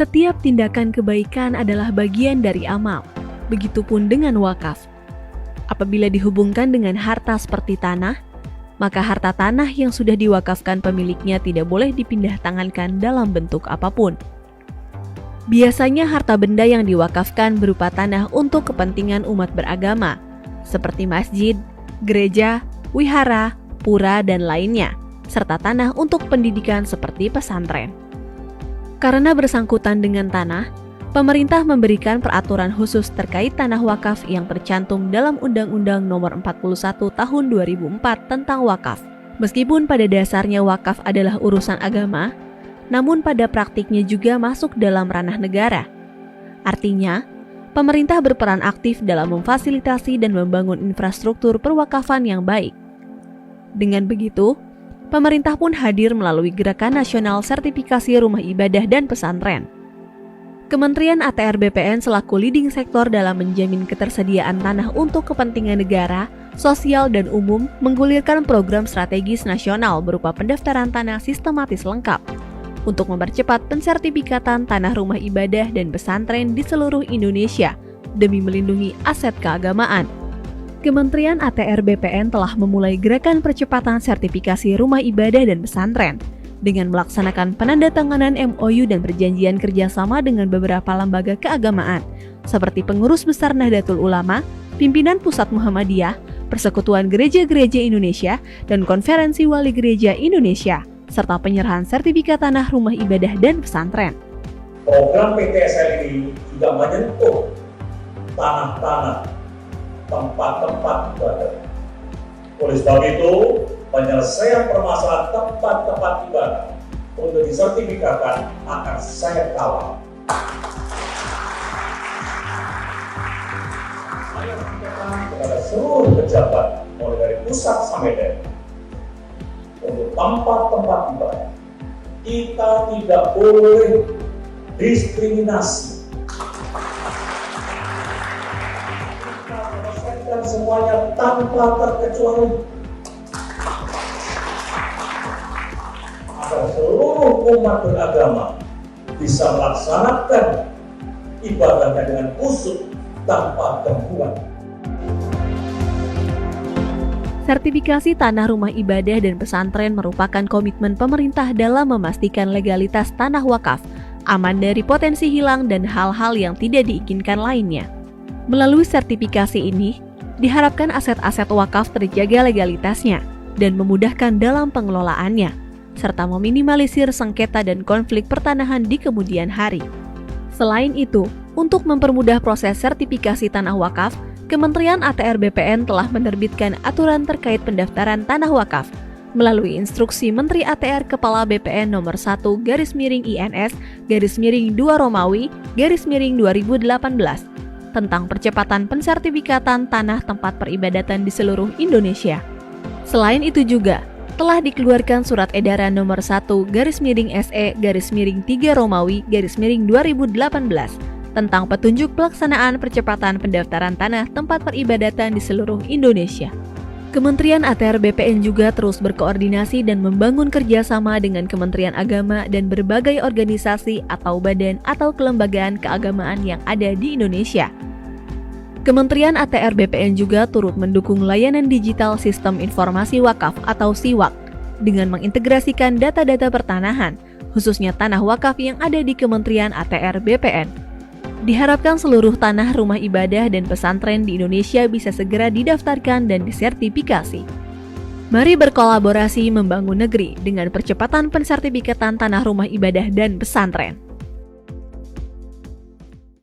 Setiap tindakan kebaikan adalah bagian dari amal. Begitupun dengan wakaf. Apabila dihubungkan dengan harta seperti tanah, maka harta tanah yang sudah diwakafkan pemiliknya tidak boleh dipindah tangankan dalam bentuk apapun. Biasanya harta benda yang diwakafkan berupa tanah untuk kepentingan umat beragama, seperti masjid, gereja, wihara, pura, dan lainnya, serta tanah untuk pendidikan seperti pesantren. Karena bersangkutan dengan tanah, pemerintah memberikan peraturan khusus terkait tanah wakaf yang tercantum dalam Undang-Undang Nomor 41 Tahun 2004 tentang wakaf. Meskipun pada dasarnya wakaf adalah urusan agama, namun pada praktiknya juga masuk dalam ranah negara. Artinya, pemerintah berperan aktif dalam memfasilitasi dan membangun infrastruktur perwakafan yang baik. Dengan begitu, pemerintah pun hadir melalui Gerakan Nasional Sertifikasi Rumah Ibadah dan Pesantren. Kementerian ATR BPN selaku leading sektor dalam menjamin ketersediaan tanah untuk kepentingan negara, sosial, dan umum menggulirkan program strategis nasional berupa pendaftaran tanah sistematis lengkap untuk mempercepat pensertifikatan tanah rumah ibadah dan pesantren di seluruh Indonesia demi melindungi aset keagamaan. Kementerian ATR BPN telah memulai gerakan percepatan sertifikasi rumah ibadah dan pesantren dengan melaksanakan penandatanganan MOU dan perjanjian kerjasama dengan beberapa lembaga keagamaan seperti Pengurus Besar Nahdlatul Ulama, Pimpinan Pusat Muhammadiyah, Persekutuan Gereja-Gereja Indonesia, dan Konferensi Wali Gereja Indonesia, serta penyerahan sertifikat tanah rumah ibadah dan pesantren. Program PTSL ini juga menyentuh tanah-tanah tempat-tempat ibadah. Oleh sebab itu, penyelesaian permasalahan tempat-tempat ibadah untuk disertifikatkan akan saya kawal. Saya sampaikan kepada seluruh pejabat, mulai dari pusat sampai daerah, untuk tempat-tempat ibadah, kita tidak boleh diskriminasi. Dan semuanya tanpa terkecuali agar seluruh umat beragama bisa melaksanakan ibadahnya dengan khusyuk tanpa gangguan. Sertifikasi tanah rumah ibadah dan pesantren merupakan komitmen pemerintah dalam memastikan legalitas tanah wakaf, aman dari potensi hilang dan hal-hal yang tidak diinginkan lainnya. Melalui sertifikasi ini, diharapkan aset-aset wakaf terjaga legalitasnya dan memudahkan dalam pengelolaannya, serta meminimalisir sengketa dan konflik pertanahan di kemudian hari. Selain itu, untuk mempermudah proses sertifikasi tanah wakaf, Kementerian ATR BPN telah menerbitkan aturan terkait pendaftaran tanah wakaf melalui instruksi Menteri ATR Kepala BPN nomor 1/INS/2 Romawi/2018 tentang percepatan pensertifikatan tanah tempat peribadatan di seluruh Indonesia. Selain itu juga, telah dikeluarkan Surat Edaran nomor 1/SE/3 Romawi/2018 tentang petunjuk pelaksanaan percepatan pendaftaran tanah tempat peribadatan di seluruh Indonesia. Kementerian ATR BPN juga terus berkoordinasi dan membangun kerjasama dengan Kementerian Agama dan berbagai organisasi atau badan atau kelembagaan keagamaan yang ada di Indonesia. Kementerian ATR BPN juga turut mendukung layanan digital Sistem Informasi Wakaf atau SIWAK dengan mengintegrasikan data-data pertanahan, khususnya tanah wakaf yang ada di Kementerian ATR BPN. Diharapkan seluruh tanah rumah ibadah dan pesantren di Indonesia bisa segera didaftarkan dan disertifikasi. Mari berkolaborasi membangun negeri dengan percepatan pensertifikatan tanah rumah ibadah dan pesantren.